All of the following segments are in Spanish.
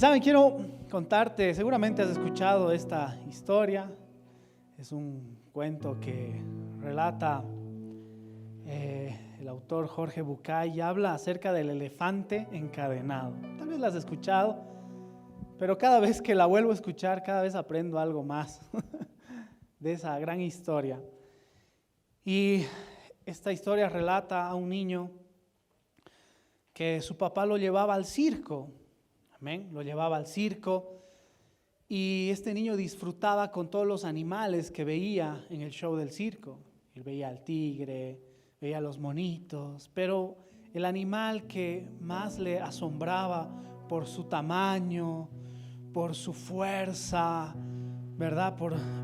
saben, quiero contarte, seguramente has escuchado esta historia. Es un cuento que relata el autor Jorge Bucay y habla acerca del elefante encadenado. Tal vez la has escuchado, pero cada vez que la vuelvo a escuchar, cada vez aprendo algo más de esa gran historia. Y esta historia relata a un niño que su papá lo llevaba al circo. Amén, lo llevaba al circo y este niño disfrutaba con todos los animales que veía en el show del circo. Él veía al tigre, veía a los monitos, pero el animal que más le asombraba por su tamaño, por su fuerza, ¿verdad?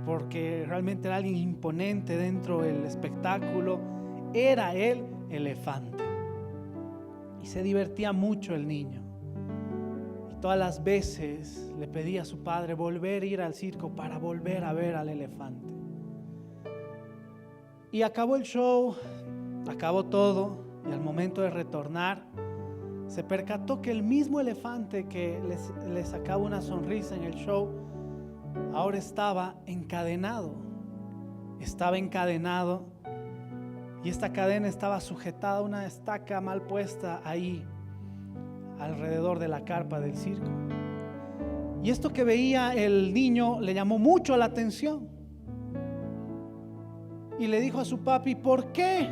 Porque realmente era alguien imponente dentro del espectáculo, era el elefante. Y se divertía mucho el niño. Todas las veces le pedía a su padre volver a ir al circo para volver a ver al elefante. Y acabó el show, acabó todo, y al momento de retornar, se percató que el mismo elefante que le sacaba una sonrisa en el show, ahora estaba encadenado. Estaba encadenado, y esta cadena estaba sujetada a una estaca mal puesta ahí, alrededor de la carpa del circo. Y esto que veía el niño le llamó mucho la atención. Y le dijo a su papi: ¿por qué?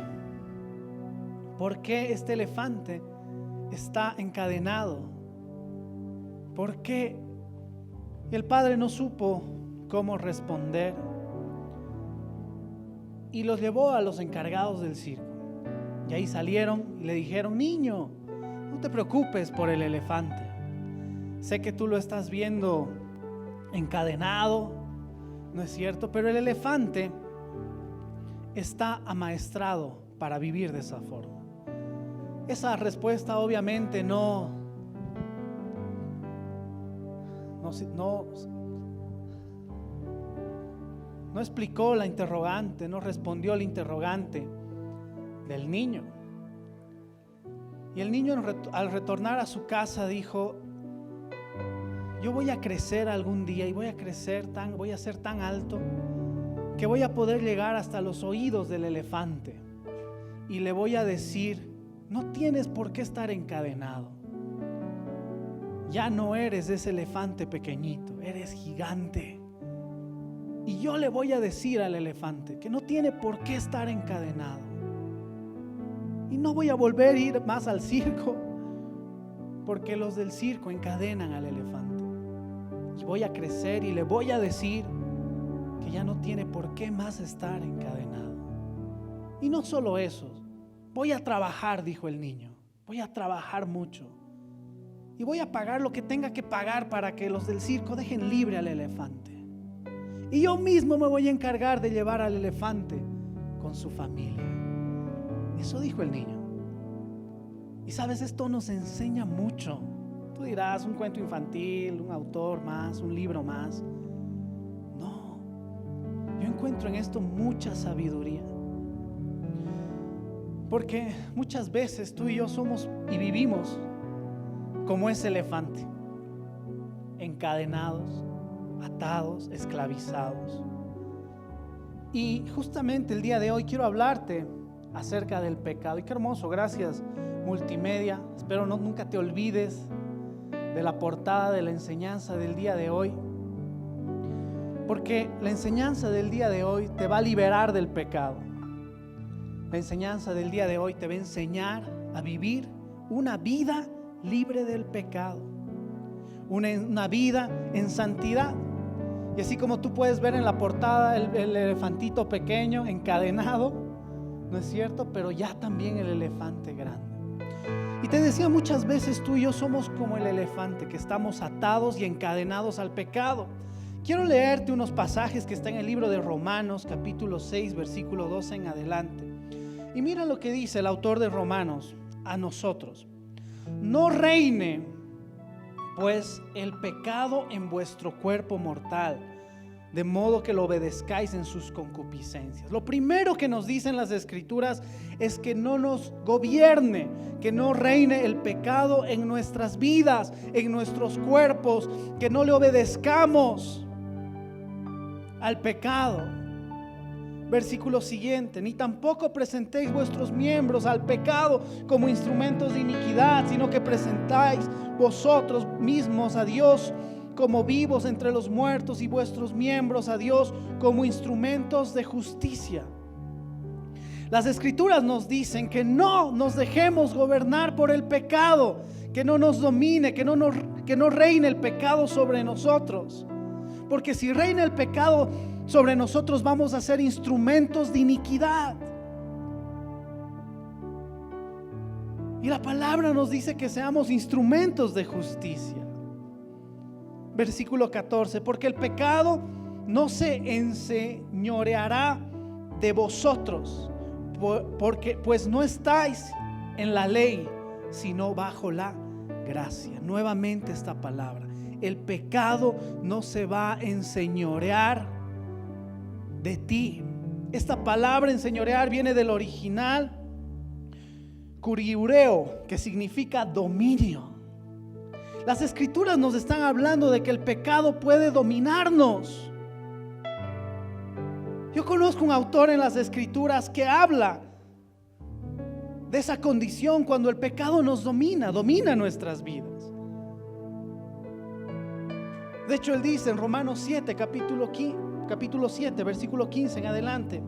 ¿Por qué este elefante está encadenado? ¿Por qué? Y el padre no supo cómo responder. Y los llevó a los encargados del circo. Y ahí salieron y le dijeron: niño, no te preocupes por el elefante. Sé que tú lo estás viendo encadenado, ¿no es cierto? Pero el elefante está amaestrado para vivir de esa forma. Esa respuesta obviamente no explicó la interrogante, no respondió la interrogante del niño. Y el niño al retornar a su casa dijo: yo voy a crecer algún día y voy a ser tan alto que voy a poder llegar hasta los oídos del elefante y le voy a decir: no tienes por qué estar encadenado. Ya no eres ese elefante pequeñito, eres gigante. Y yo le voy a decir al elefante que no tiene por qué estar encadenado. Y no voy a volver a ir más al circo, porque los del circo encadenan al elefante. Y voy a crecer y le voy a decir que ya no tiene por qué más estar encadenado. Y no solo eso, voy a trabajar, dijo el niño. Voy a trabajar mucho. Y voy a pagar lo que tenga que pagar para que los del circo dejen libre al elefante. Y yo mismo me voy a encargar de llevar al elefante con su familia. Eso dijo el niño. Y sabes, esto nos enseña mucho. Tú dirás: un cuento infantil, un autor más, un libro más. No, yo encuentro en esto mucha sabiduría. Porque muchas veces tú y yo somos y vivimos como ese elefante, encadenados, atados, esclavizados. Y justamente el día de hoy quiero hablarte acerca del pecado. Y qué hermoso, gracias Multimedia. Espero nunca te olvides de la portada de la enseñanza del día de hoy, porque la enseñanza del día de hoy te va a liberar del pecado. La enseñanza del día de hoy te va a enseñar a vivir una vida libre del pecado, una vida en santidad. Y así como tú puedes ver en la portada el elefantito pequeño encadenado, ¿no es cierto? Pero ya también el elefante grande. Y te decía, muchas veces tú y yo somos como el elefante, que estamos atados y encadenados al pecado. Quiero leerte unos pasajes que están en el libro de Romanos, capítulo 6, versículo 12 en adelante. Y mira lo que dice el autor de Romanos a nosotros: no reine pues el pecado en vuestro cuerpo mortal, de modo que lo obedezcáis en sus concupiscencias. Lo primero que nos dicen las Escrituras es que no nos gobierne, que no reine el pecado en nuestras vidas, en nuestros cuerpos, que no le obedezcamos al pecado. Versículo siguiente: ni tampoco presentéis vuestros miembros al pecado como instrumentos de iniquidad, sino que presentáis vosotros mismos a Dios como vivos entre los muertos, y vuestros miembros a Dios como instrumentos de justicia. Las Escrituras nos dicen que no nos dejemos gobernar por el pecado, que no nos domine, que no reine el pecado sobre nosotros. Porque si reina el pecado sobre nosotros, vamos a ser instrumentos de iniquidad. Y la palabra nos dice que seamos instrumentos de justicia. Versículo 14: porque el pecado no se enseñoreará de vosotros, porque pues no estáis en la ley, sino bajo la gracia. Nuevamente esta palabra: el pecado no se va a enseñorear de ti. Esta palabra enseñorear viene del original kuriureo, que significa dominio. Las Escrituras nos están hablando de que el pecado puede dominarnos. Yo conozco un autor en las Escrituras que habla de esa condición cuando el pecado nos domina nuestras vidas. De hecho, él dice en Romanos 7, capítulo 7, versículo 15 en adelante: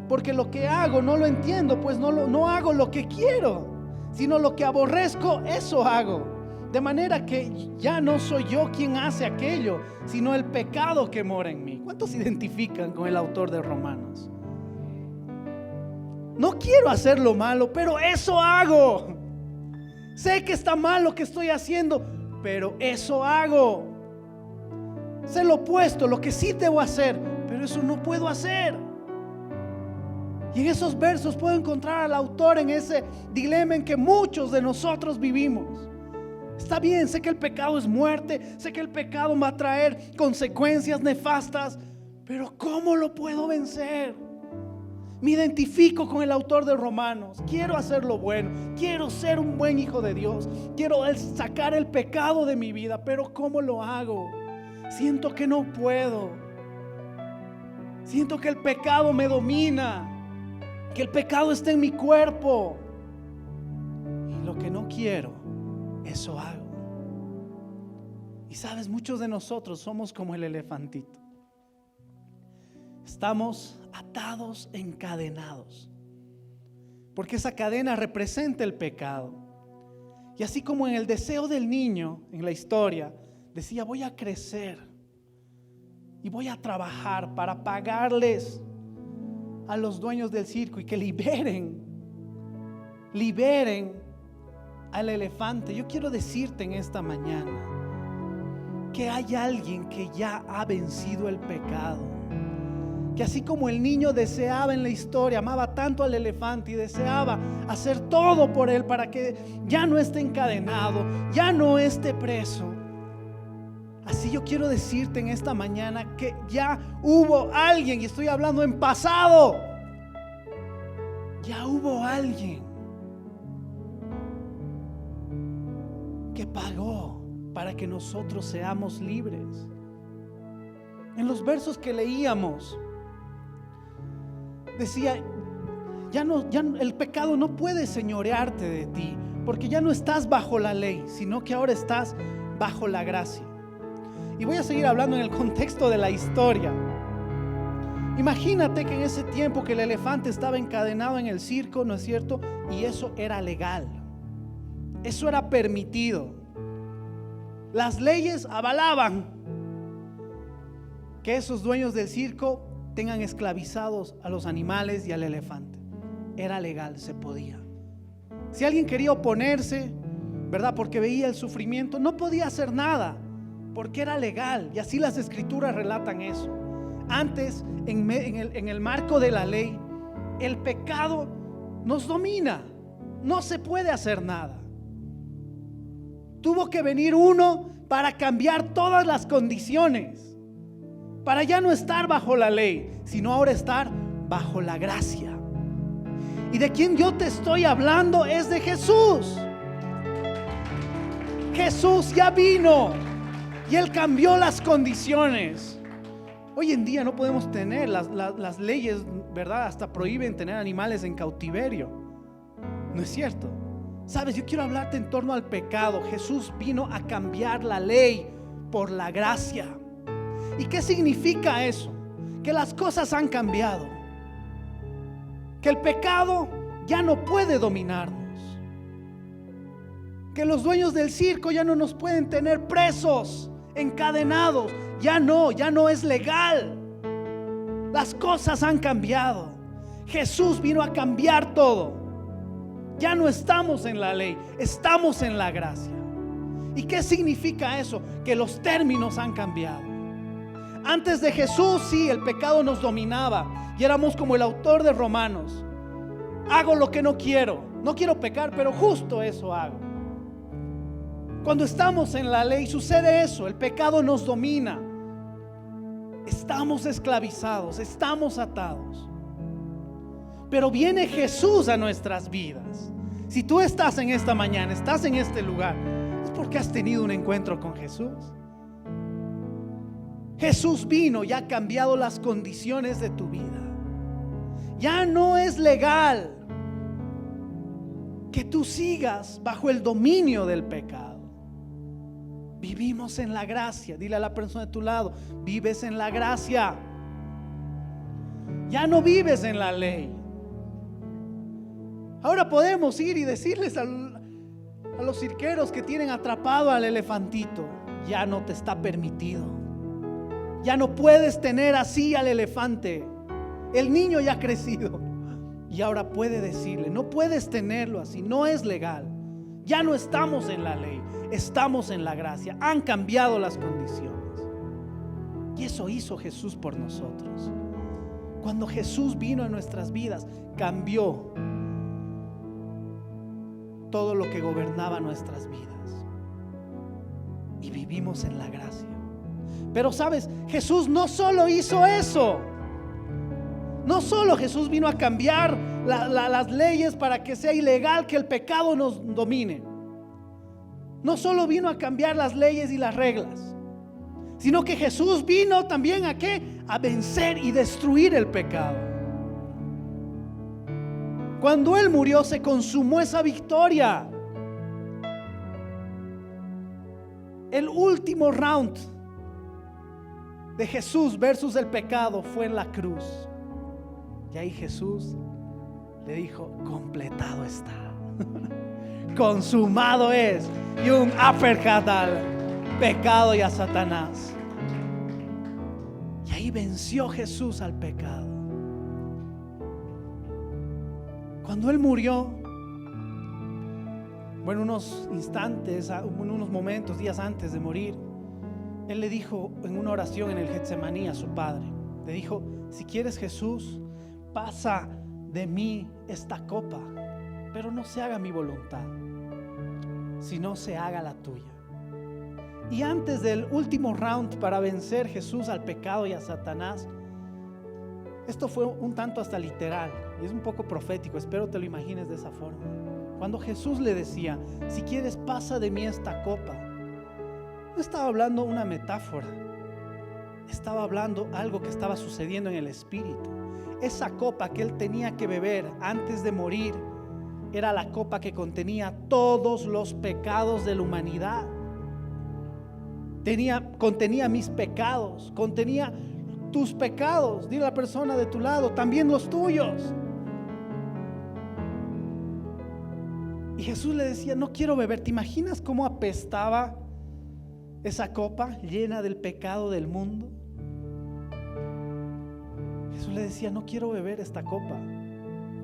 porque lo que hago no lo entiendo, pues no hago lo que quiero, sino lo que aborrezco, eso hago. De manera que ya no soy yo quien hace aquello, sino el pecado que mora en mí. ¿Cuántos se identifican con el autor de Romanos? No quiero hacer lo malo, pero eso hago. Sé que está mal lo que estoy haciendo, pero eso hago. Sé lo opuesto, lo que sí debo hacer, pero eso no puedo hacer. Y en esos versos puedo encontrar al autor en ese dilema en que muchos de nosotros vivimos. Está bien, sé que el pecado es muerte, sé que el pecado va a traer consecuencias nefastas, pero ¿cómo lo puedo vencer? Me identifico con el autor de Romanos. Quiero hacer lo bueno, quiero ser un buen hijo de Dios, quiero sacar el pecado de mi vida, pero ¿cómo lo hago? Siento que no puedo. Siento que el pecado me domina, que el pecado está en mi cuerpo, y lo que no quiero, eso hago. Y sabes, muchos de nosotros somos como el elefantito. Estamos atados, encadenados, porque esa cadena representa el pecado. Y así como en el deseo del niño en la historia decía: voy a crecer y voy a trabajar para pagarles a los dueños del circo y que liberen al elefante. Yo quiero decirte en esta mañana que hay alguien que ya ha vencido el pecado, que así como el niño deseaba en la historia, amaba tanto al elefante y deseaba hacer todo por él para que ya no esté encadenado, ya no esté preso. Así yo quiero decirte en esta mañana que ya hubo alguien, y estoy hablando en pasado, ya hubo alguien que pagó para que nosotros seamos libres. En los versos que leíamos decía: ya el pecado no puede señorearte de ti, porque ya no estás bajo la ley, sino que ahora estás bajo la gracia. Y voy a seguir hablando en el contexto de la historia. Imagínate que en ese tiempo que el elefante estaba encadenado en el circo, ¿no es cierto? Y eso era legal, eso era permitido. Las leyes avalaban que esos dueños del circo tengan esclavizados a los animales y al elefante. Era legal, se podía. Si alguien quería oponerse, ¿verdad?, porque veía el sufrimiento, no podía hacer nada, porque era legal. Y así las Escrituras relatan eso. Antes, en el marco de la ley, el pecado nos domina, no se puede hacer nada. Tuvo que venir uno para cambiar todas las condiciones. para ya no estar bajo la ley, sino ahora estar bajo la gracia. Y de quien yo te estoy hablando es de Jesús. Jesús ya vino y Él cambió las condiciones. Hoy en día no podemos tener las leyes, ¿verdad? Hasta prohíben tener animales en cautiverio. ¿No es cierto? Sabes, yo quiero hablarte en torno al pecado. Jesús vino a cambiar la ley por la gracia. ¿Y qué significa eso? Que las cosas han cambiado, que el pecado ya no puede dominarnos, que los dueños del circo ya no nos pueden tener presos, encadenados. Ya no es legal. Las cosas han cambiado. Jesús vino a cambiar todo. Ya no estamos en la ley, estamos en la gracia. ¿Y qué significa eso? Que los términos han cambiado. Antes de Jesús, sí, el pecado nos dominaba y éramos como el autor de Romanos. Hago lo que no quiero pecar, pero justo eso hago. Cuando estamos en la ley sucede eso, el pecado nos domina. Estamos esclavizados, estamos atados. Pero viene Jesús a nuestras vidas. Si tú estás en esta mañana, estás en este lugar, es porque has tenido un encuentro con Jesús. Jesús vino y ha cambiado las condiciones de tu vida. Ya no es legal que tú sigas bajo el dominio del pecado. Vivimos en la gracia. Dile a la persona de tu lado: vives en la gracia. Ya no vives en la ley. Ahora podemos ir y decirles a los cirqueros que tienen atrapado al elefantito: ya no te está permitido. Ya no puedes tener así al elefante. El niño ya ha crecido y ahora puede decirle: no puedes tenerlo así, no es legal. Ya no estamos en la ley, estamos en la gracia. Han cambiado las condiciones. Y eso hizo Jesús por nosotros. Cuando Jesús vino a nuestras vidas, cambió todo lo que gobernaba nuestras vidas. Y vivimos en la gracia. Pero sabes, Jesús no solo hizo eso. No solo Jesús vino a cambiar las leyes para que sea ilegal que el pecado nos domine. No solo vino a cambiar las leyes y las reglas, sino que Jesús vino también ¿a qué? A vencer y destruir el pecado. Cuando Él murió se consumó esa victoria. El último round de Jesús versus el pecado fue en la cruz. Y ahí Jesús le dijo: completado está. Consumado es. Y un uppercut al pecado y a Satanás. Y ahí venció Jesús al pecado. Cuando Él murió, bueno, unos instantes, unos momentos, días antes de morir, Él le dijo en una oración en el Getsemaní a su Padre, le dijo: si quieres, Jesús, pasa de mí esta copa, pero no se haga mi voluntad, sino se haga la tuya. Y antes del último round para vencer Jesús al pecado y a Satanás, esto fue un tanto hasta literal, y es un poco profético, espero te lo imagines de esa forma. Cuando Jesús le decía: si quieres, pasa de mí esta copa, no estaba hablando una metáfora, estaba hablando algo que estaba sucediendo en el espíritu. Esa copa que Él tenía que beber antes de morir era la copa que contenía todos los pecados de la humanidad. Contenía mis pecados, contenía tus pecados. Dile a la persona de tu lado: también los tuyos. Y Jesús le decía: no quiero beber. ¿Te imaginas cómo apestaba esa copa llena del pecado del mundo? Jesús le decía: no quiero beber esta copa,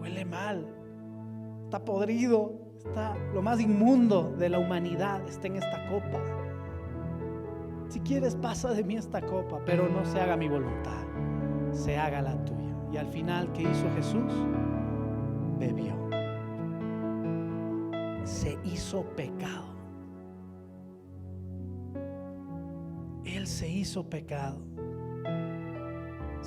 huele mal, está podrido, está lo más inmundo de la humanidad, está en esta copa. Si quieres, pasa de mí esta copa, pero no se haga mi voluntad, se haga la tuya. Y al final, ¿qué hizo Jesús? Bebió. Se hizo pecado. Él se hizo pecado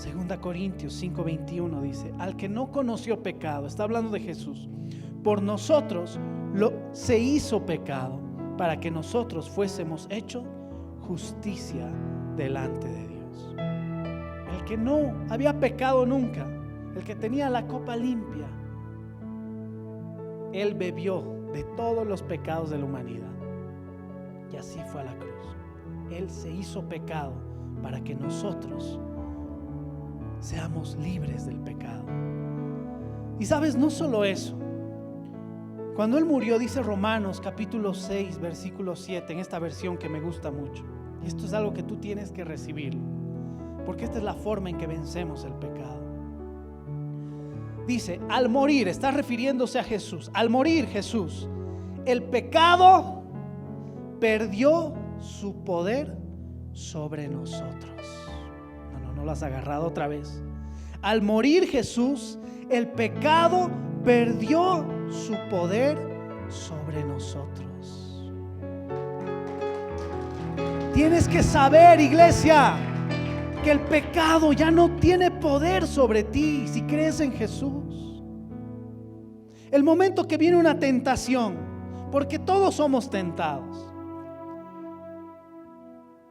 2 Corintios 5:21 dice: al que no conoció pecado, está hablando de Jesús, por nosotros se hizo pecado, para que nosotros fuésemos hechos justicia delante de Dios. El que no había pecado nunca, el que tenía la copa limpia, él bebió de todos los pecados de la humanidad, y así fue a la cruz. Él se hizo pecado para que nosotros seamos libres del pecado. Y sabes, no solo eso. Cuando Él murió, dice Romanos capítulo 6 versículo 7, en esta versión que me gusta mucho, y esto es algo que tú tienes que recibir, porque esta es la forma en que vencemos el pecado. Dice, al morir, está refiriéndose a Jesús, al morir Jesús, el pecado perdió su poder sobre nosotros. No lo has agarrado otra vez. Al morir Jesús, el pecado perdió su poder sobre nosotros. Tienes que saber, iglesia, que el pecado ya no tiene poder sobre ti si crees en Jesús. El momento que viene una tentación, porque todos somos tentados,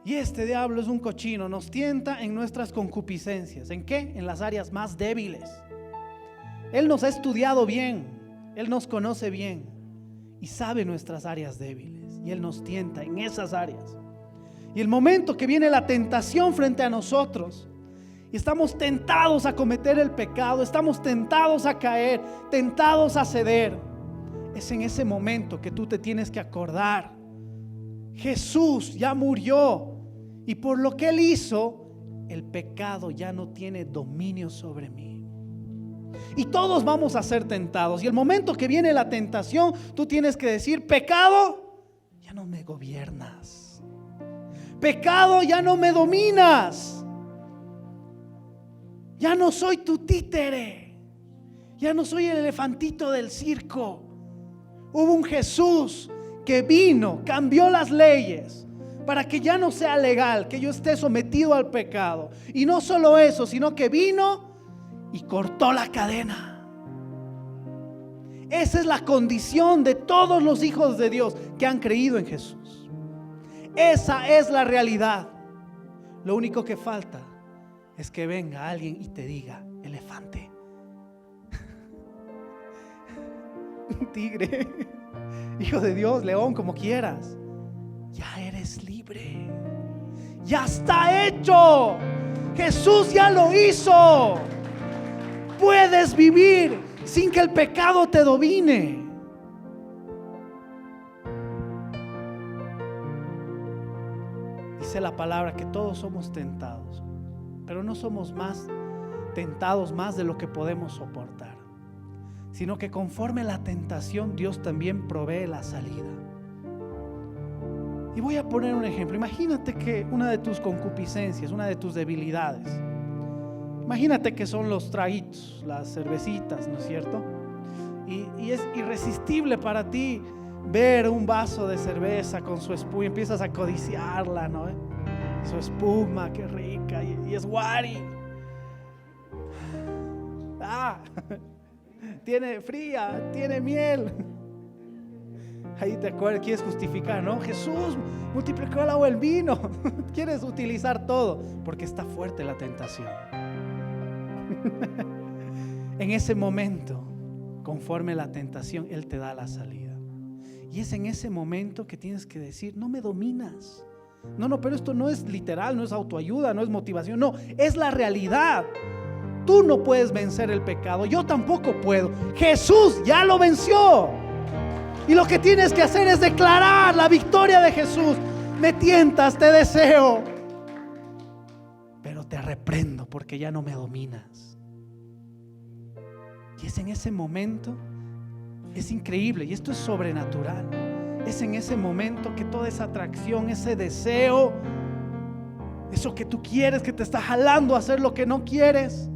y este diablo es un cochino, nos tienta en nuestras concupiscencias. ¿En qué? En las áreas más débiles. Él nos ha estudiado bien, Él nos conoce bien y sabe nuestras áreas débiles, y Él nos tienta en esas áreas. Y el momento que viene la tentación frente a nosotros y estamos tentados a cometer el pecado, estamos tentados a caer, tentados a ceder, es en ese momento que tú te tienes que acordar: Jesús ya murió, y por lo que Él hizo, el pecado ya no tiene dominio sobre mí. Y todos vamos a ser tentados, y el momento que viene la tentación, tú tienes que decir: pecado, ya no me gobiernas. Pecado, ya no me dominas. Ya no soy tu títere. Ya no soy el elefantito del circo. Hubo un Jesús que vino, cambió las leyes para que ya no sea legal que yo esté sometido al pecado. Y no solo eso, sino que vino y cortó la cadena. Esa es la condición de todos los hijos de Dios que han creído en Jesús. Esa es la realidad. Lo único que falta es que venga alguien y te diga: elefante, tigre, hijo de Dios, león, como quieras, ya eres libre. Ya está hecho. Jesús ya lo hizo. Puedes vivir sin que el pecado te domine. Dice la palabra que todos somos tentados, pero no somos más tentados más de lo que podemos soportar, sino que conforme la tentación, Dios también provee la salida. Y voy a poner un ejemplo. Imagínate que una de tus concupiscencias, una de tus debilidades, imagínate que son los traguitos, las cervecitas, ¿no es cierto? Y es irresistible para ti ver un vaso de cerveza con su espuma, y empiezas a codiciarla, ¿no? Su espuma, qué rica, y es Wari. Tiene fría, tiene miel. Ahí te acuerdas, quieres justificar, ¿no? Jesús multiplicó el agua y el vino. Quieres utilizar todo porque está fuerte la tentación. En ese momento, conforme la tentación, Él te da la salida. Y es en ese momento que tienes que decir: no me dominas. No, pero esto no es literal, no es autoayuda, no es motivación, no, es la realidad. Tú no puedes vencer el pecado, yo tampoco puedo. Jesús ya lo venció. Y lo que tienes que hacer es declarar la victoria de Jesús. Me tientas, te deseo, pero te reprendo porque ya no me dominas. Y es en ese momento, es increíble, y esto es sobrenatural. Es en ese momento que toda esa atracción, ese deseo, eso que tú quieres, que te está jalando a hacer lo que no quieres,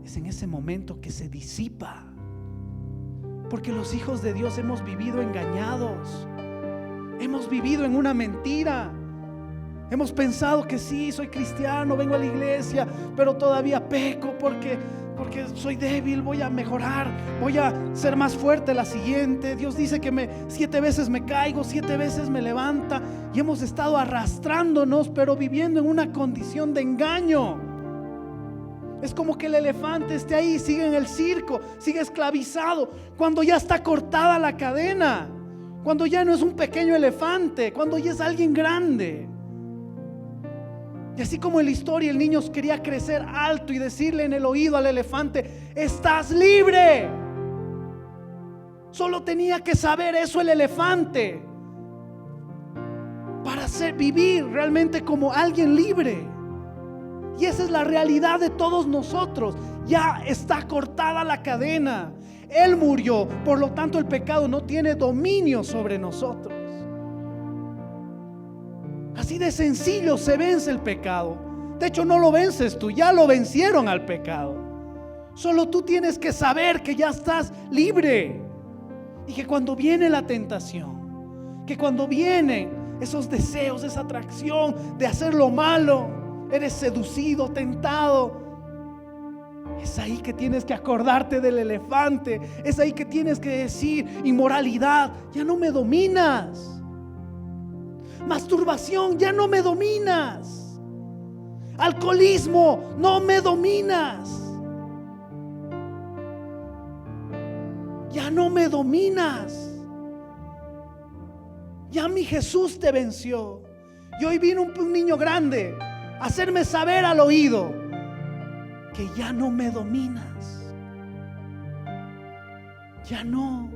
es en ese momento que se disipa. Porque los hijos de Dios hemos vivido engañados, hemos vivido en una mentira. Hemos pensado que sí, soy cristiano, vengo a la iglesia, pero todavía peco porque soy débil, voy a mejorar, voy a ser más fuerte la siguiente. Dios dice que 7 veces me caigo, 7 veces me levanta. Y hemos estado arrastrándonos, pero viviendo en una condición de engaño. Es como que el elefante esté ahí, sigue en el circo, sigue esclavizado, cuando ya está cortada la cadena, cuando ya no es un pequeño elefante, cuando ya es alguien grande. Y así como en la historia el niño quería crecer alto y decirle en el oído al elefante: estás libre. Solo tenía que saber eso el elefante para vivir realmente como alguien libre. Y esa es la realidad de todos nosotros. Ya está cortada la cadena. Él murió, por lo tanto el pecado no tiene dominio sobre nosotros. Así de sencillo se vence el pecado. De hecho, no lo vences tú, ya lo vencieron al pecado. Solo tú tienes que saber que ya estás libre. Y que cuando viene la tentación, que cuando vienen esos deseos, esa atracción de hacer lo malo, eres seducido, tentado, es ahí que tienes que acordarte del elefante. Es ahí que tienes que decir: inmoralidad, ya no me dominas. Masturbación, ya no me dominas. Alcoholismo, no me dominas. Ya no me dominas. Ya mi Jesús te venció. Y hoy vino un niño grande a hacerme saber al oído que ya no me dominas. Ya no.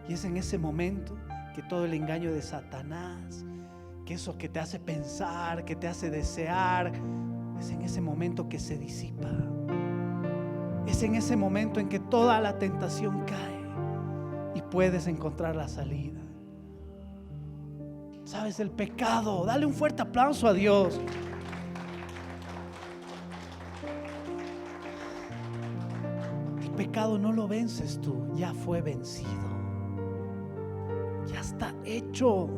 Y es en ese momento que todo el engaño de Satanás, que eso que te hace pensar, que te hace desear, es en ese momento que se disipa. Es en ese momento en que toda la tentación cae y puedes encontrar la salida. ¿Sabes? El pecado, dale un fuerte aplauso a Dios. El pecado no lo vences tú, ya fue vencido. Ya está hecho.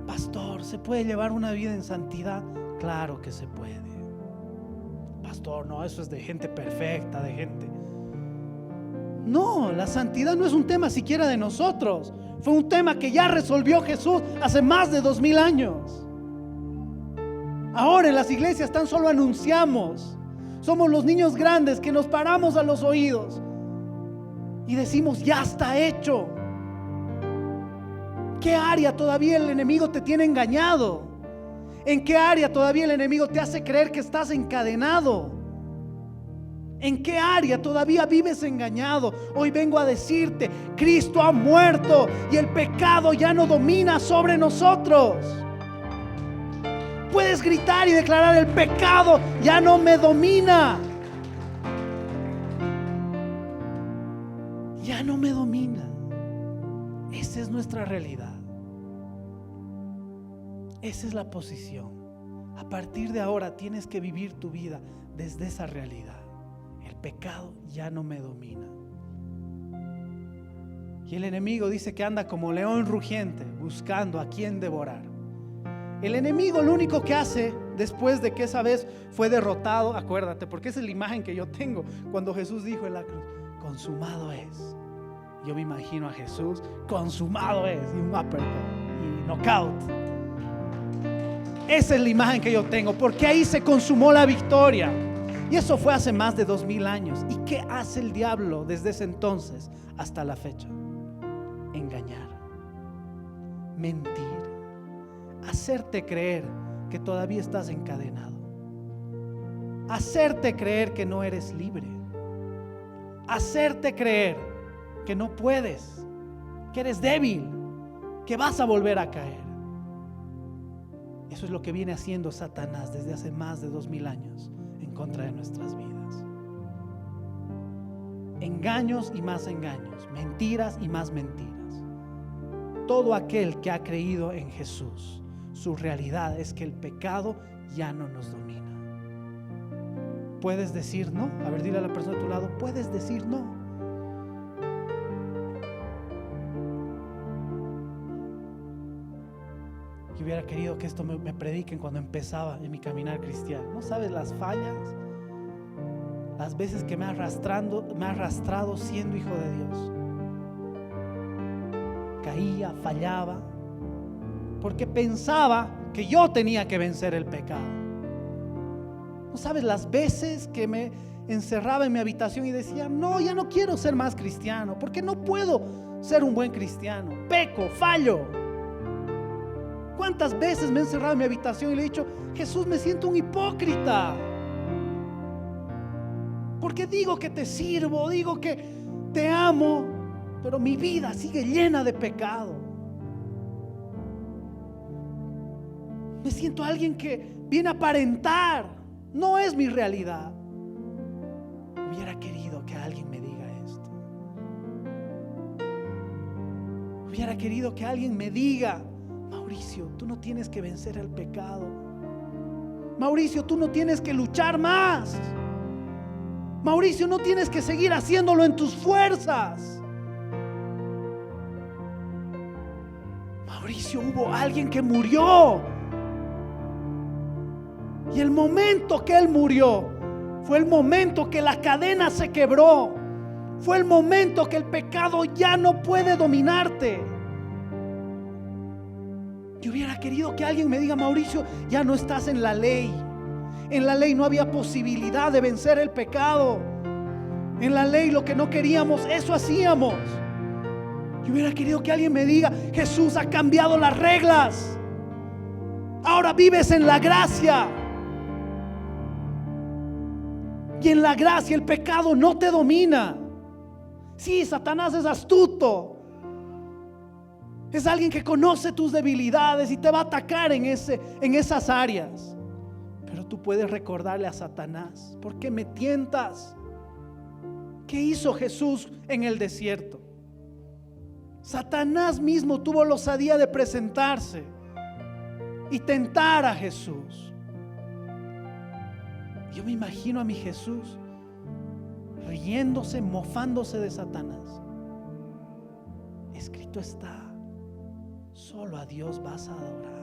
Pastor, ¿se puede llevar una vida en santidad? Claro que se puede. Pastor, no, eso es de gente perfecta, de gente. No, la santidad no es un tema siquiera de nosotros. Fue un tema que ya resolvió Jesús hace más de 2000 años. Ahora en las iglesias tan solo anunciamos. Somos los niños grandes que nos paramos a los oídos y decimos: ya está hecho. ¿Qué área todavía el enemigo te tiene engañado? ¿En qué área todavía el enemigo te hace creer que estás encadenado? ¿En qué área todavía vives engañado? Hoy vengo a decirte: Cristo ha muerto y el pecado ya no domina sobre nosotros. Puedes gritar y declarar: el pecado ya no me domina. Ya no me domina. Esa es nuestra realidad. Esa es la posición. A partir de ahora tienes que vivir tu vida desde esa realidad. El pecado ya no me domina. Y el enemigo dice que anda como león rugiente buscando a quien devorar. El enemigo lo único que hace después de que esa vez fue derrotado, acuérdate, porque esa es la imagen que yo tengo cuando Jesús dijo en la cruz: consumado es. Yo me imagino a Jesús: consumado es, y un uppercut y knockout. Esa es la imagen que yo tengo, porque ahí se consumó la victoria. Y eso fue hace más de 2000 años. ¿Y qué hace el diablo desde ese entonces hasta la fecha? Engañar, mentir, hacerte creer que todavía estás encadenado, hacerte creer que no eres libre, hacerte creer que no puedes, que eres débil, que vas a volver a caer. Eso es lo que viene haciendo Satanás desde hace más de 2000 años en contra de nuestras vidas. Engaños y más engaños, mentiras y más mentiras. Todo aquel que ha creído en Jesús, su realidad es que el pecado ya no nos domina. ¿Puedes decir no? A ver, dile a la persona a tu lado: ¿puedes decir no? Y hubiera querido que esto me prediquen cuando empezaba en mi caminar cristiano. No sabes las fallas, las veces que me ha arrastrado siendo hijo de Dios. Caía, fallaba, porque pensaba que yo tenía que vencer el pecado. No sabes las veces que me encerraba en mi habitación y decía: no, ya no quiero ser más cristiano, porque no puedo ser un buen cristiano. Peco, fallo. ¿Cuántas veces me he encerrado en mi habitación y le he dicho: Jesús, me siento un hipócrita, porque digo que te sirvo, digo que te amo, pero mi vida sigue llena de pecado? Me siento alguien que viene a aparentar, no es mi realidad. Hubiera querido que alguien me diga esto. Hubiera querido que alguien me diga: Mauricio, tú no tienes que vencer el pecado. Mauricio, tú no tienes que luchar más. Mauricio, no tienes que seguir haciéndolo en tus fuerzas. Mauricio, hubo alguien que murió, y el momento que él murió fue el momento que la cadena se quebró. Fue el momento que el pecado ya no puede dominarte. Yo hubiera querido que alguien me diga: Mauricio, ya no estás en la ley. En la ley no había posibilidad de vencer el pecado. En la ley lo que no queríamos, eso hacíamos. Yo hubiera querido que alguien me diga: Jesús ha cambiado las reglas. Ahora vives en la gracia. Y en la gracia el pecado no te domina. Sí, Satanás es astuto. Es alguien que conoce tus debilidades y te va a atacar en esas áreas. Pero tú puedes recordarle a Satanás: ¿por qué me tientas? ¿Qué hizo Jesús en el desierto? Satanás mismo tuvo la osadía de presentarse y tentar a Jesús. Yo me imagino a mi Jesús riéndose, mofándose de Satanás. Escrito está: solo a Dios vas a adorar.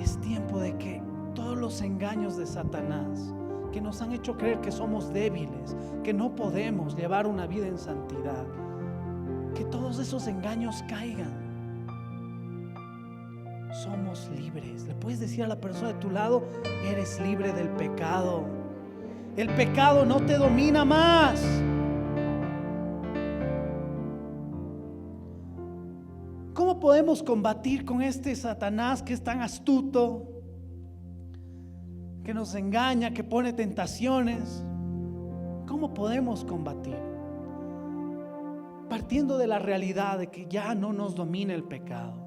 Es tiempo de que todos los engaños de Satanás, que nos han hecho creer que somos débiles, que no podemos llevar una vida en santidad, que todos esos engaños caigan. Somos libres. Le puedes decir a la persona de tu lado: eres libre del pecado. El pecado no te domina más. ¿Cómo podemos combatir con este Satanás que es tan astuto, que nos engaña, que pone tentaciones? ¿Cómo podemos combatir? Partiendo de la realidad de que ya no nos domina el pecado.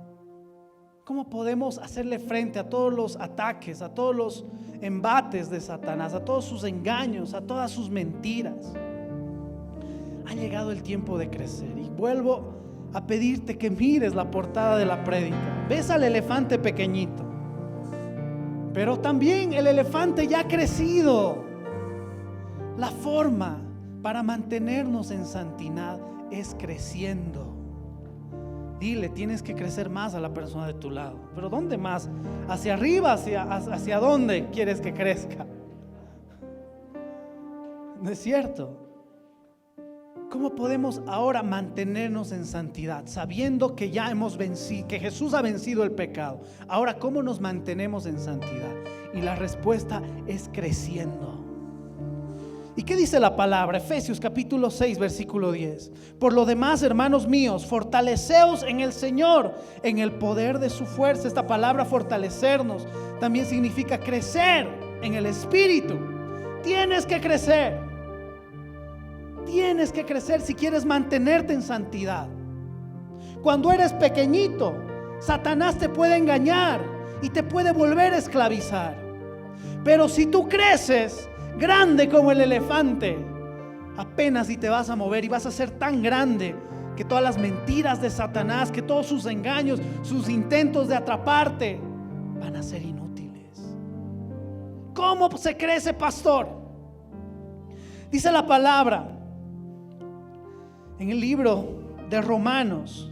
¿Cómo podemos hacerle frente a todos los ataques, a todos los embates de Satanás, a todos sus engaños, a todas sus mentiras? Ha llegado el tiempo de crecer, y vuelvo a pedirte que mires la portada de la prédica. Ves al elefante pequeñito, pero también el elefante ya ha crecido. La forma para mantenernos en santidad es creciendo. Dile: tienes que crecer más a la persona de tu lado. ¿Pero dónde más? ¿Hacia arriba? ¿Hacia dónde quieres que crezca? ¿No es cierto? ¿Cómo podemos ahora mantenernos en santidad, sabiendo que ya hemos vencido, que Jesús ha vencido el pecado? Ahora, ¿cómo nos mantenemos en santidad? Y la respuesta es creciendo. ¿Y qué dice la palabra? Efesios capítulo 6 versículo 10. Por lo demás, hermanos míos, fortaleceos en el Señor, en el poder de su fuerza. Esta palabra fortalecernos también significa crecer en el Espíritu. Tienes que crecer. Tienes que crecer si quieres mantenerte en santidad. Cuando eres pequeñito, Satanás te puede engañar y te puede volver a esclavizar. Pero si tú creces grande como el elefante, apenas si te vas a mover, y vas a ser tan grande que todas las mentiras de Satanás, que todos sus engaños, sus intentos de atraparte van a ser inútiles. ¿Cómo se crece, pastor? Dice la palabra en el libro de Romanos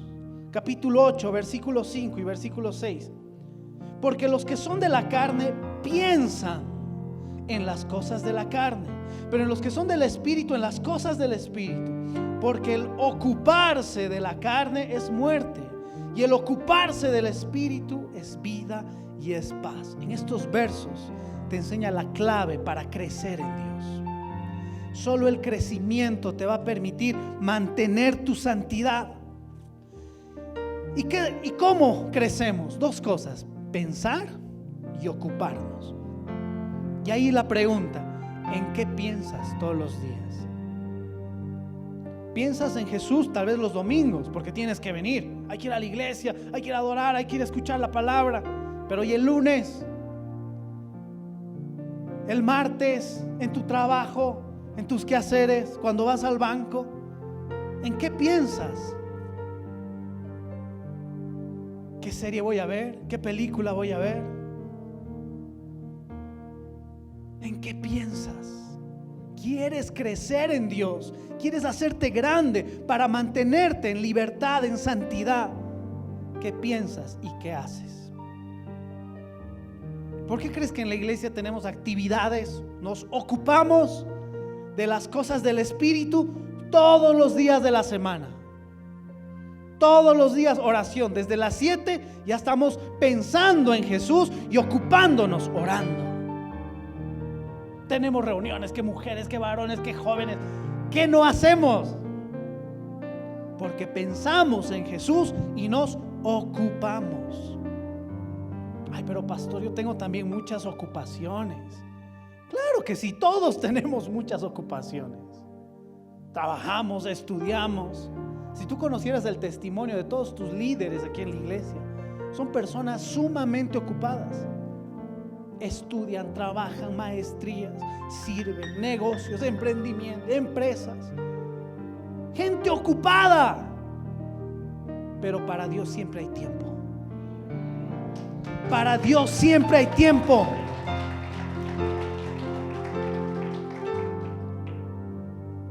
capítulo 8, versículo 5 y versículo 6. Porque los que son de la carne piensan en las cosas de la carne, pero en los que son del Espíritu, en las cosas del Espíritu. Porque el ocuparse de la carne es muerte, y el ocuparse del Espíritu es vida y es paz. En estos versos te enseña la clave para crecer en Dios. Solo el crecimiento te va a permitir mantener tu santidad. ¿Y cómo crecemos? Dos cosas: pensar y ocuparnos. Y ahí la pregunta: ¿en qué piensas todos los días? Piensas en Jesús tal vez los domingos, porque tienes que venir, hay que ir a la iglesia, hay que ir a adorar, hay que ir a escuchar la palabra. Pero ¿y el lunes? El martes, en tu trabajo, en tus quehaceres, cuando vas al banco, ¿en qué piensas? ¿Qué serie voy a ver? ¿Qué película voy a ver? ¿En qué piensas? ¿Quieres crecer en Dios? ¿Quieres hacerte grande para mantenerte en libertad, en santidad? ¿Qué piensas y qué haces? ¿Por qué crees que en la iglesia tenemos actividades? Nos ocupamos de las cosas del Espíritu todos los días de la semana. Todos los días oración. Desde las 7 ya estamos pensando en Jesús y ocupándonos orando. Tenemos reuniones, que mujeres, que varones, que jóvenes. ¿Qué no hacemos? Porque pensamos en Jesús y nos ocupamos. Ay, pero pastor, yo tengo también muchas ocupaciones. Claro que sí, todos tenemos muchas ocupaciones. Trabajamos, estudiamos. Si tú conocieras el testimonio de todos tus líderes aquí en la iglesia, son personas sumamente ocupadas. Estudian, trabajan, maestrías, sirven, negocios, emprendimiento, empresas. Gente ocupada. Pero para Dios siempre hay tiempo. Para Dios siempre hay tiempo.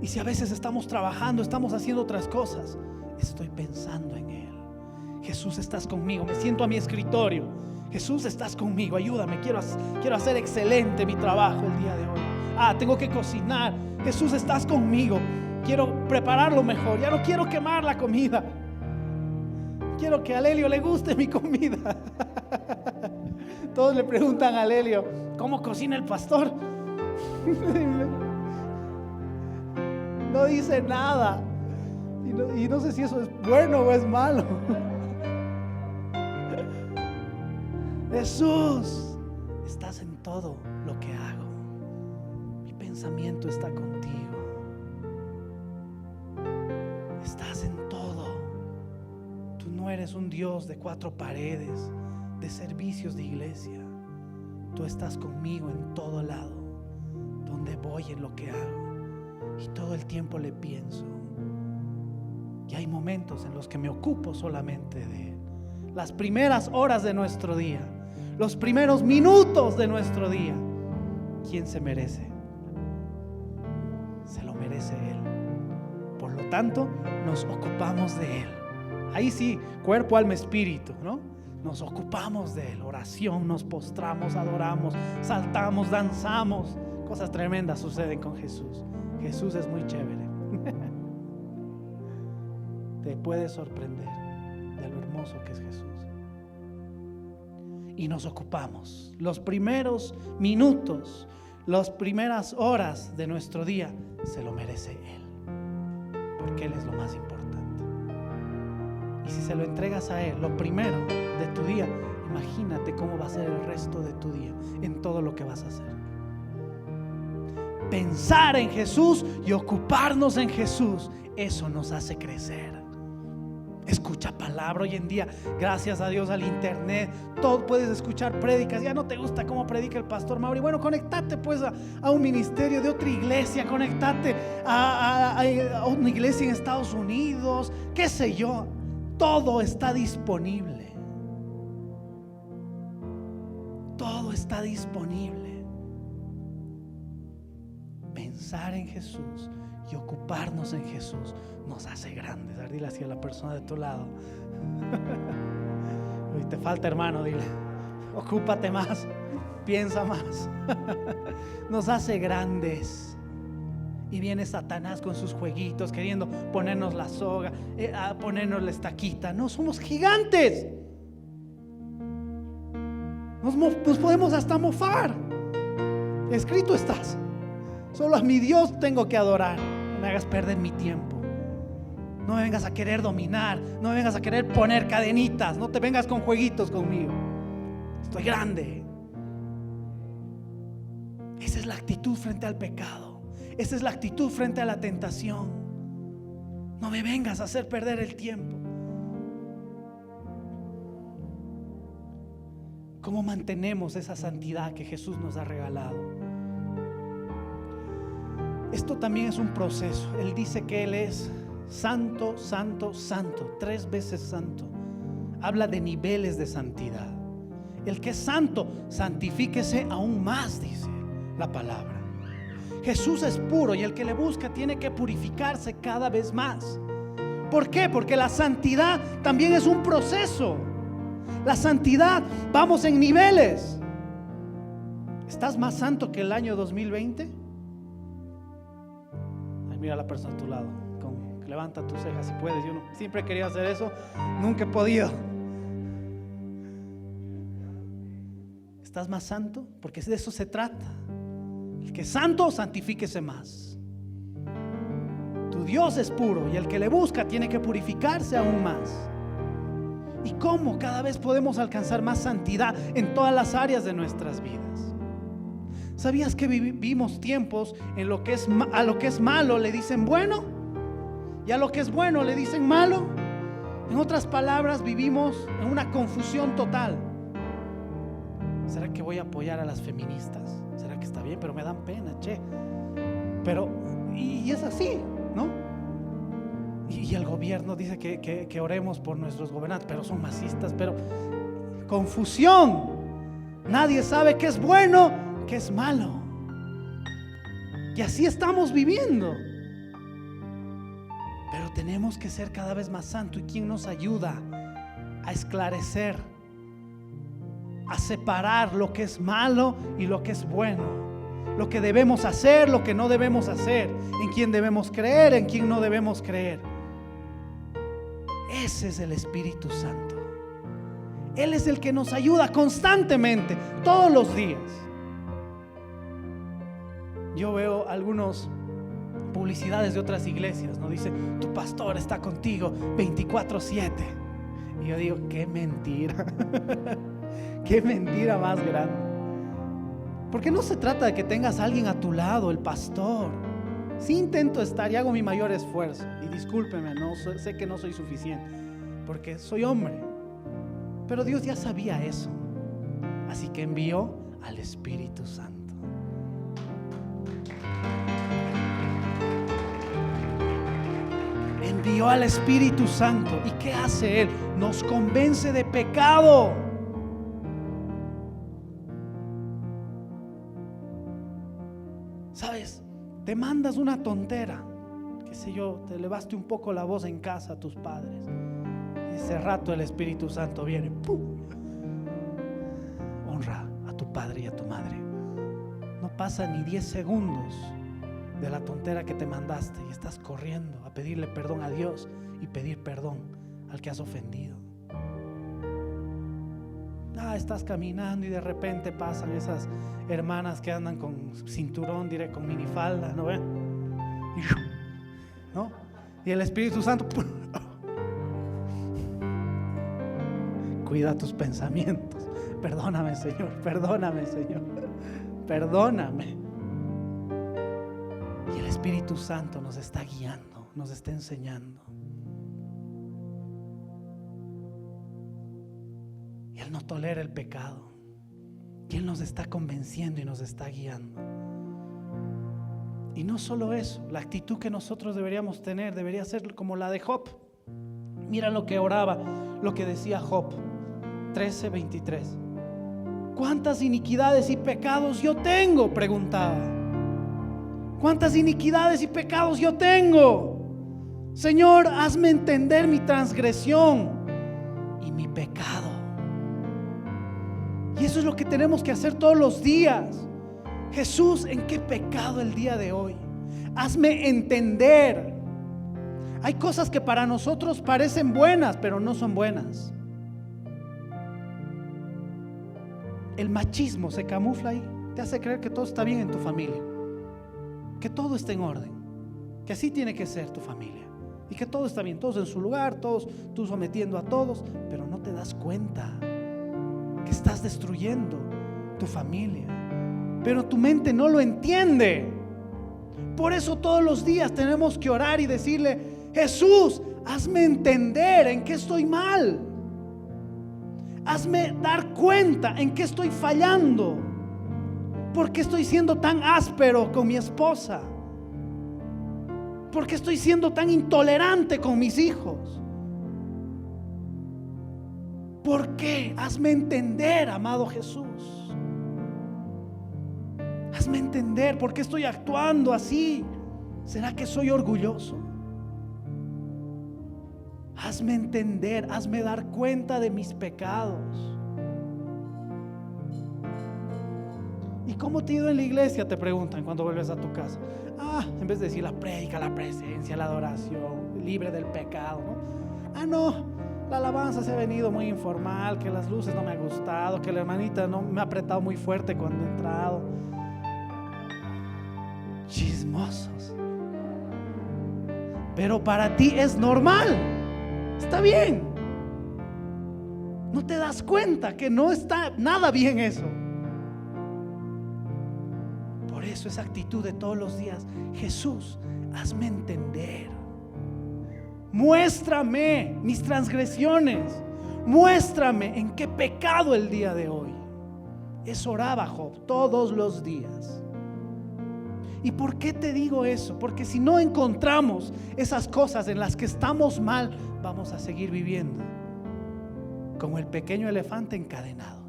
Y si a veces estamos trabajando, estamos haciendo otras cosas, estoy pensando en Él. Jesús, estás conmigo. Me siento a mi escritorio. Jesús, estás conmigo, ayúdame, quiero hacer excelente mi trabajo el día de hoy. Tengo que cocinar. Jesús, estás conmigo, quiero prepararlo mejor. Ya no quiero quemar la comida. Quiero que a Lelio le guste mi comida. Todos le preguntan a Lelio: ¿cómo cocina el pastor? No dice nada. Y no sé si eso es bueno o es malo. Jesús, estás en todo lo que hago. Mi pensamiento está contigo. Estás en todo. Tú no eres un Dios de 4 paredes, de servicios de iglesia. Tú estás conmigo en todo lado, donde voy, en lo que hago. Y todo el tiempo le pienso. Y hay momentos en los que me ocupo solamente de Él. Las primeras horas de nuestro día, los primeros minutos de nuestro día, ¿quién se merece? Se lo merece Él. Por lo tanto, nos ocupamos de Él. Ahí sí, cuerpo, alma, espíritu, ¿no? Nos ocupamos de Él. Oración, nos postramos, adoramos, saltamos, danzamos. Cosas tremendas suceden con Jesús. Jesús es muy chévere. Te puede sorprender de lo hermoso que es Jesús. Y nos ocupamos. Los primeros minutos, las primeras horas de nuestro día se lo merece Él, porque Él es lo más importante. Y si se lo entregas a Él, lo primero de tu día, imagínate cómo va a ser el resto de tu día en todo lo que vas a hacer. Pensar en Jesús y ocuparnos en Jesús, eso nos hace crecer. Escucha palabra hoy en día, gracias a Dios, al internet, todo puedes escuchar prédicas. Ya no te gusta cómo predica el pastor Mauri, bueno, conectate pues a un ministerio de otra iglesia, conectate a una iglesia en Estados Unidos, qué sé yo. Todo está disponible. Todo está disponible. Pensar en Jesús y ocuparnos en Jesús nos hace grandes. A ver, dile así a la persona de tu lado. Uy, te falta, hermano, dile, ocúpate más, piensa más. Nos hace grandes. Y viene Satanás con sus jueguitos, queriendo ponernos la soga, a ponernos la estaquita. No, somos gigantes. Nos podemos hasta mofar. Escrito estás: solo a mi Dios tengo que adorar. No me hagas perder mi tiempo. No me vengas a querer dominar. No me vengas a querer poner cadenitas. No te vengas con jueguitos conmigo. Estoy grande. Esa es la actitud frente al pecado. Esa es la actitud frente a la tentación. No me vengas a hacer perder el tiempo. ¿Cómo mantenemos esa santidad que Jesús nos ha regalado? Esto también es un proceso. Él dice que Él es santo, santo, santo, 3 veces santo. Habla de niveles de santidad. El que es santo, santifíquese aún más, dice la palabra. Jesús es puro y el que le busca tiene que purificarse cada vez más. ¿Por qué? Porque la santidad también es un proceso. La santidad, vamos en niveles. ¿Estás más santo que el año 2020? Ay, mira a la persona a tu lado. Levanta tus cejas si puedes. Yo siempre he querido hacer eso, nunca he podido. ¿Estás más santo? Porque de eso se trata. El que es santo, santifíquese más. Tu Dios es puro y el que le busca tiene que purificarse aún más. ¿Y cómo cada vez podemos alcanzar más santidad en todas las áreas de nuestras vidas? ¿Sabías que vivimos tiempos en lo que a lo que es malo le dicen bueno y a lo que es bueno le dicen malo? En otras palabras, vivimos en una confusión total. ¿Será que voy a apoyar a las feministas? ¿Será que está bien? Pero me dan pena, che. Pero, y es así, ¿no? Y el gobierno dice que oremos por nuestros gobernantes, pero son masistas, pero confusión. Nadie sabe qué es bueno, qué es malo. Y así estamos viviendo. Pero tenemos que ser cada vez más santos. ¿Y quién nos ayuda a esclarecer, a separar lo que es malo y lo que es bueno? Lo que debemos hacer, lo que no debemos hacer, en quién debemos creer, en quién no debemos creer. Ese es el Espíritu Santo. Él es el que nos ayuda constantemente, todos los días. Yo veo algunas publicidades de otras iglesias, ¿no? Dice, tu pastor está contigo 24/7. Y yo digo, qué mentira. Qué mentira más grande. Porque no se trata de que tengas a alguien a tu lado, el pastor. Sí intento estar y hago mi mayor esfuerzo. Y discúlpeme, sé que no soy suficiente, porque soy hombre. Pero Dios ya sabía eso. Así que envió al Espíritu Santo. Envió al Espíritu Santo. ¿Y qué hace Él? Nos convence de pecado. ¿Sabes? Te mandas una tontera, qué sé yo, te elevaste un poco la voz en casa a tus padres. Y ese rato el Espíritu Santo viene, ¡pum! Honra a tu padre y a tu madre. No pasa ni 10 segundos de la tontera que te mandaste y estás corriendo a pedirle perdón a Dios y pedir perdón al que has ofendido. Estás caminando y de repente pasan esas hermanas que andan con cinturón, diré, con minifalda, ¿no ven? ¿No? Y el Espíritu Santo cuida tus pensamientos. Perdóname, Señor, perdóname, Señor, perdóname. Y el Espíritu Santo nos está guiando, nos está enseñando. Y Él no tolera el pecado. Y Él nos está convenciendo y nos está guiando. Y no solo eso, la actitud que nosotros deberíamos tener debería ser como la de Job. Mira lo que oraba, lo que decía Job 13:23. ¿Cuántas iniquidades y pecados yo tengo?, preguntaba. ¿Cuántas iniquidades y pecados yo tengo? Señor, hazme entender mi transgresión y mi pecado. Y eso es lo que tenemos que hacer todos los días. Jesús, ¿en qué pecado el día de hoy? Hazme entender. Hay cosas que para nosotros parecen buenas, pero no son buenas. El machismo se camufla ahí. Te hace creer que todo está bien en tu familia, que todo está en orden, que así tiene que ser tu familia y que todo está bien, todos en su lugar, todos, tú sometiendo a todos, pero no te das cuenta que estás destruyendo tu familia, pero tu mente no lo entiende. Por eso todos los días tenemos que orar y decirle: Jesús, hazme entender en qué estoy mal, hazme dar cuenta en qué estoy fallando. ¿Por qué estoy siendo tan áspero con mi esposa? ¿Por qué estoy siendo tan intolerante con mis hijos? ¿Por qué? Hazme entender, amado Jesús. Hazme entender por qué estoy actuando así. ¿Será que soy orgulloso? Hazme entender, hazme dar cuenta de mis pecados. ¿Y cómo te ha ido en la iglesia? Te preguntan cuando vuelves a tu casa. En vez de decir la prédica, la presencia, la adoración, libre del pecado, ¿no? No, la alabanza se ha venido muy informal, que las luces no me ha gustado, que la hermanita no me ha apretado muy fuerte cuando he entrado. Chismosos. Pero para ti es normal, está bien. No te das cuenta que no está nada bien eso. Por eso esa actitud de todos los días: Jesús, hazme entender, muéstrame mis transgresiones, muéstrame en qué pecado el día de hoy. Eso oraba Job todos los días. ¿Y por qué te digo eso? Porque si no encontramos esas cosas en las que estamos mal, vamos a seguir viviendo como el pequeño elefante encadenado.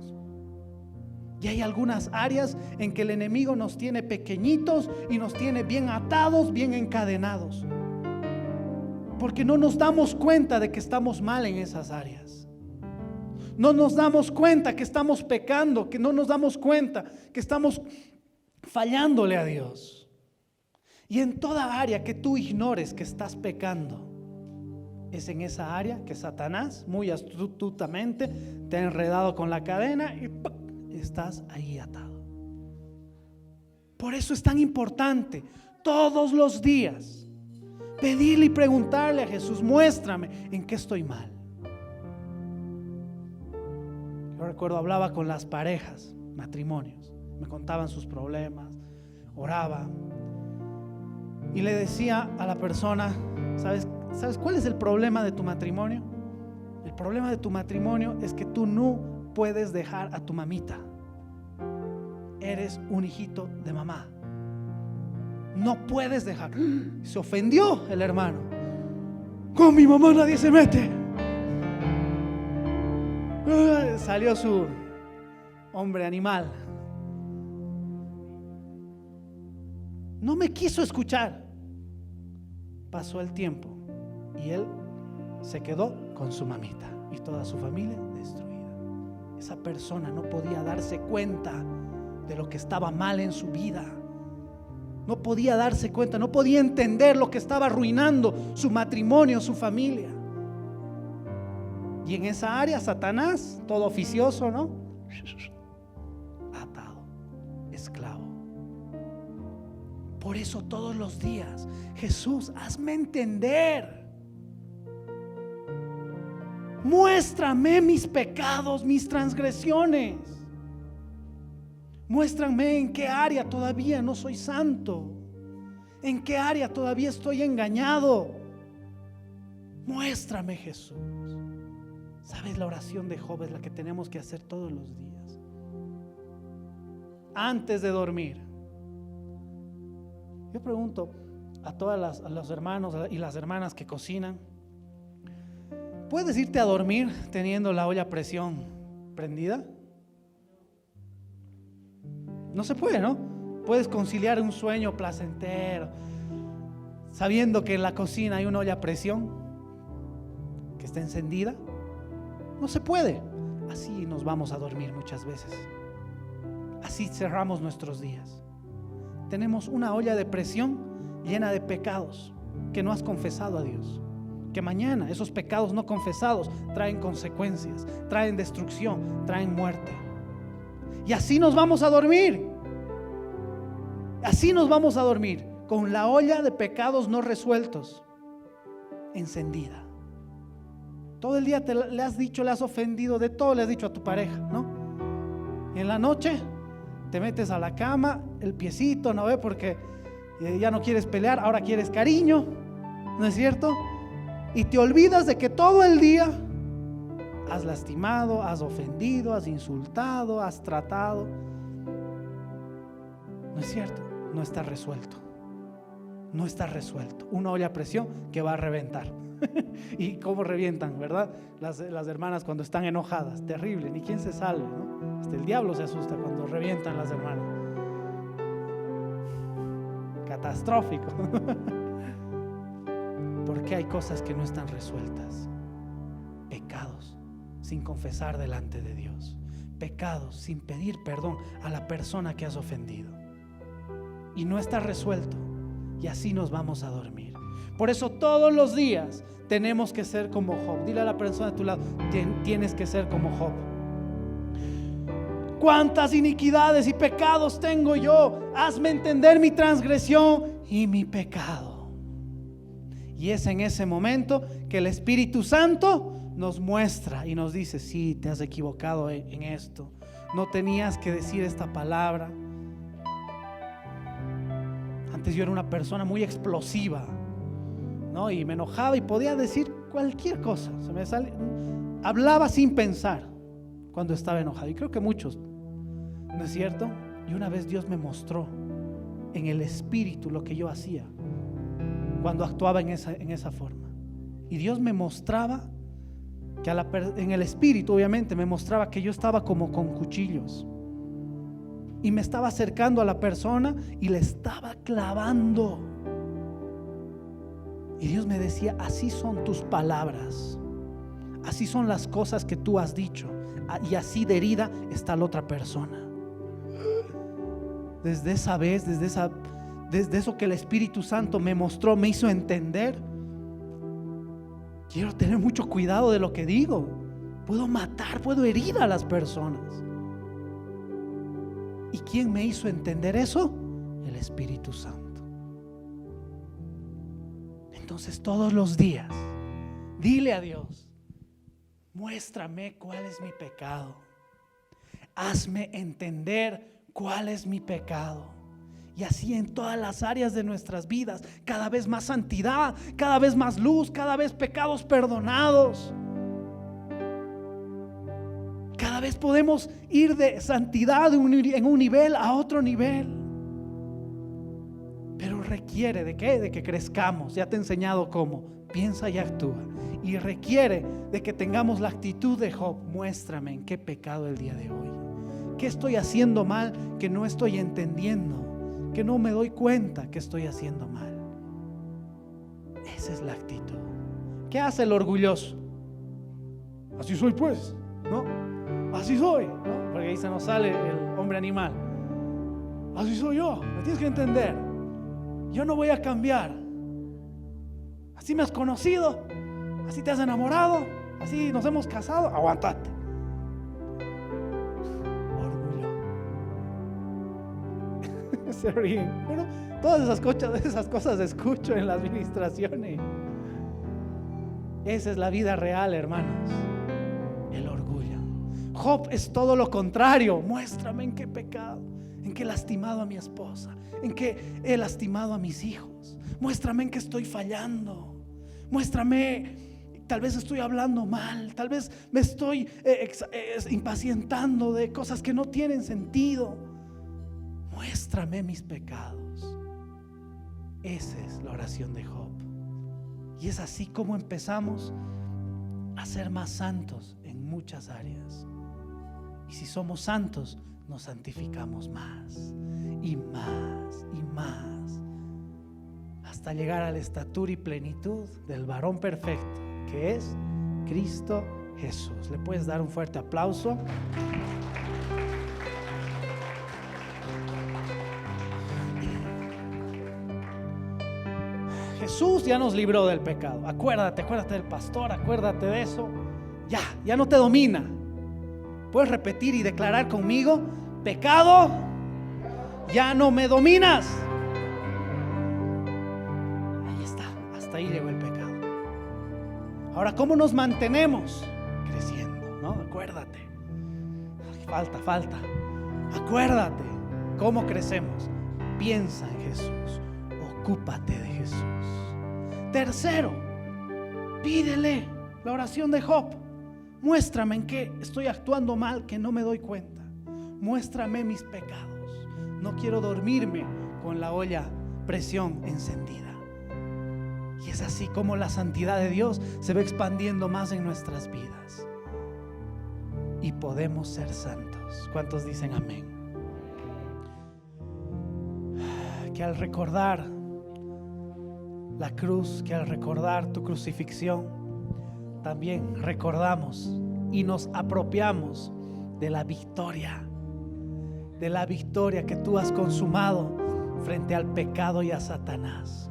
Y hay algunas áreas en que el enemigo nos tiene pequeñitos y nos tiene bien atados, bien encadenados, porque no nos damos cuenta de que estamos mal en esas áreas. No nos damos cuenta que estamos pecando, que no nos damos cuenta que estamos fallándole a Dios. Y en toda área que tú ignores que estás pecando, es en esa área que Satanás muy astutamente te ha enredado con la cadena y ¡puc!, estás ahí atado. Por eso es tan importante todos los días pedirle y preguntarle a Jesús: muéstrame en qué estoy mal. Yo recuerdo, hablaba con las parejas, matrimonios, me contaban sus problemas, oraba y le decía a la persona: ¿sabes cuál es el problema de tu matrimonio? El problema de tu matrimonio es que tú no puedes dejar a tu mamita. Eres un hijito de mamá. No puedes dejar. Se ofendió el hermano. Con mi mamá nadie se mete. Salió su hombre animal. No me quiso escuchar. Pasó el tiempo y él se quedó con su mamita y toda su familia destruida. Esa persona no podía darse cuenta de lo que estaba mal en su vida. No podía darse cuenta, no podía entender lo que estaba arruinando su matrimonio, su familia. Y en esa área Satanás, todo oficioso, ¿no? Atado, esclavo. Por eso todos los días: Jesús, hazme entender. Muéstrame mis pecados, mis transgresiones. Muéstrame en qué área todavía no soy santo, en qué área todavía estoy engañado. Muéstrame, Jesús. ¿Sabes? La oración de Job es la que tenemos que hacer todos los días, antes de dormir. Yo pregunto a todas los hermanos y las hermanas que cocinan: ¿puedes irte a dormir teniendo la olla a presión prendida? No se puede, ¿no? Puedes conciliar un sueño placentero sabiendo que en la cocina hay una olla a presión que está encendida. No se puede. Así nos vamos a dormir muchas veces. Así cerramos nuestros días. Tenemos una olla de presión llena de pecados que no has confesado a Dios. Que mañana esos pecados no confesados traen consecuencias, traen destrucción, traen muerte. Y así nos vamos a dormir. Así nos vamos a dormir, con la olla de pecados no resueltos encendida. Todo el día le has dicho, le has ofendido, de todo le has dicho a tu pareja, ¿no? Y en la noche te metes a la cama, el piecito, ¿no ve? Porque ya no quieres pelear, ahora quieres cariño, ¿no es cierto? Y te olvidas de que todo el día has lastimado, has ofendido, has insultado, has tratado. ¿No es cierto? No está resuelto. No está resuelto. Una olla a presión que va a reventar. Y cómo revientan, ¿verdad? Las hermanas cuando están enojadas. Terrible, ni quien se salve, ¿no? Hasta el diablo se asusta cuando revientan las hermanas. Catastrófico. Porque hay cosas que no están resueltas. Pecados sin confesar delante de Dios. Pecados sin pedir perdón a la persona que has ofendido. Y no está resuelto. Y así nos vamos a dormir. Por eso todos los días tenemos que ser como Job. Dile a la persona de tu lado: tienes que ser como Job. ¿Cuántas iniquidades y pecados tengo yo? Hazme entender mi transgresión y mi pecado. Y es en ese momento que el Espíritu Santo nos muestra y nos dice: sí, te has equivocado en esto. No tenías que decir esta palabra. Antes yo era una persona muy explosiva, ¿no? Y me enojaba y podía decir cualquier cosa. Hablaba sin pensar cuando estaba enojado. Y creo que muchos, ¿no es cierto? Y una vez Dios me mostró en el Espíritu lo que yo hacía cuando actuaba en esa forma. Y Dios me mostraba que en el Espíritu, obviamente, me mostraba que yo estaba como con cuchillos. Y me estaba acercando a la persona y le estaba clavando. Y Dios me decía: así son tus palabras, así son las cosas que tú has dicho, y así de herida está la otra persona. Desde esa vez, desde eso que el Espíritu Santo me mostró, me hizo entender. Quiero tener mucho cuidado de lo que digo. Puedo matar, puedo herir a las personas. ¿Y quién me hizo entender eso? El Espíritu Santo. Entonces todos los días dile a Dios: muéstrame cuál es mi pecado. Hazme entender cuál es mi pecado. Y así en todas las áreas de nuestras vidas, cada vez más santidad, cada vez más luz, cada vez pecados perdonados. Cada vez podemos ir de santidad en un nivel a otro nivel. Pero requiere ¿de qué? De que crezcamos. Ya te he enseñado cómo. Piensa y actúa. Y requiere de que tengamos la actitud de Job. Muéstrame en qué pecado el día de hoy. ¿Qué estoy haciendo mal que no estoy entendiendo? Que no me doy cuenta que estoy haciendo mal. Esa es la actitud. ¿Qué hace el orgulloso? Así soy pues, ¿no? Así soy, ¿no? Porque ahí se nos sale el hombre animal. Así soy yo, me tienes que entender. Yo no voy a cambiar. Así me has conocido, así te has enamorado, así nos hemos casado, aguantate. Orgullo. Se ríen. Bueno, todas esas cosas escucho en las ministraciones. Esa es la vida real, hermanos. El orgullo. Job es todo lo contrario. Muéstrame en qué pecado, en qué he lastimado a mi esposa, en qué he lastimado a mis hijos. Muéstrame en qué estoy fallando. Muéstrame, tal vez estoy hablando mal, tal vez me estoy impacientando de cosas que no tienen sentido. Muéstrame mis pecados. Esa es la oración de Job. Y es así como empezamos a ser más santos en muchas áreas. Y si somos santos, nos santificamos más. y más y más, hasta llegar a la estatura y plenitud del varón perfecto, que es Cristo Jesús. ¿Le puedes dar un fuerte aplauso? Jesús ya nos libró del pecado. Acuérdate del pastor, acuérdate de eso. Ya no te domina. Puedes repetir y declarar conmigo: pecado, ya no me dominas. Ahí está, hasta ahí llegó el pecado. Ahora, ¿cómo nos mantenemos? Creciendo, ¿no? Acuérdate. Falta. Acuérdate. ¿Cómo crecemos? Piensa en Jesús. Ocúpate de Jesús. Tercero, pídele la oración de Job. Muéstrame en qué estoy actuando mal, que no me doy cuenta. Muéstrame mis pecados. No quiero dormirme con la olla presión encendida. Y es así como la santidad de Dios se va expandiendo más en nuestras vidas. Y podemos ser santos. ¿Cuántos dicen amén? Que al recordar la cruz, que al recordar tu crucifixión, también recordamos y nos apropiamos de la victoria que tú has consumado frente al pecado y a Satanás.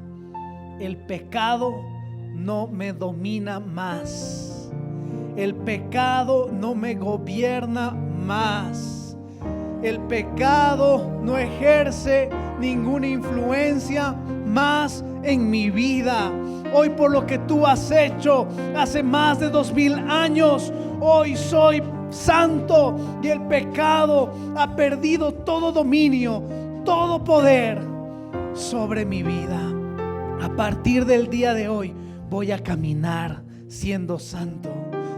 El pecado no me domina más. El pecado no me gobierna más. El pecado no ejerce ninguna influencia más en mi vida. Hoy, por lo que tú has hecho hace más de 2000 años, hoy soy santo y el pecado ha perdido todo dominio, todo poder sobre mi vida. A partir del día de hoy voy a caminar siendo santo.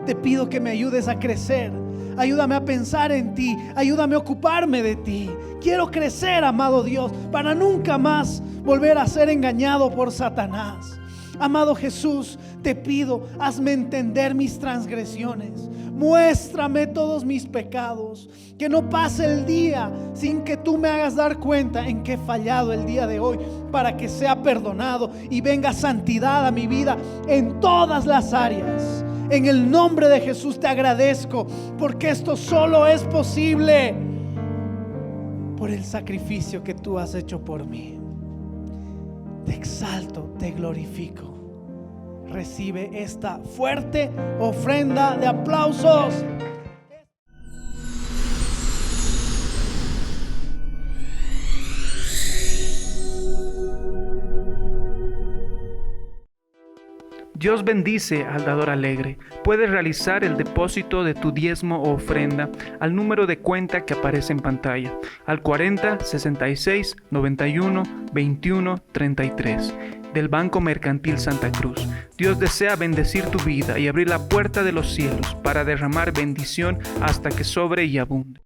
Te pido que me ayudes a crecer. Ayúdame a pensar en ti. Ayúdame a ocuparme de ti. Quiero crecer, amado Dios, para nunca más volver a ser engañado por Satanás. Amado Jesús, te pido, hazme entender mis transgresiones. Muéstrame todos mis pecados. Que no pase el día sin que tú me hagas dar cuenta en que he fallado el día de hoy, para que sea perdonado y venga santidad a mi vida en todas las áreas. En el nombre de Jesús te agradezco, porque esto solo es posible por el sacrificio que tú has hecho por mí. Te exalto, te glorifico. Recibe esta fuerte ofrenda de aplausos. Dios bendice al dador alegre. Puedes realizar el depósito de tu diezmo o ofrenda al número de cuenta que aparece en pantalla, al 40 66 91 21 33 del Banco Mercantil Santa Cruz. Dios desea bendecir tu vida y abrir la puerta de los cielos para derramar bendición hasta que sobre y abunde.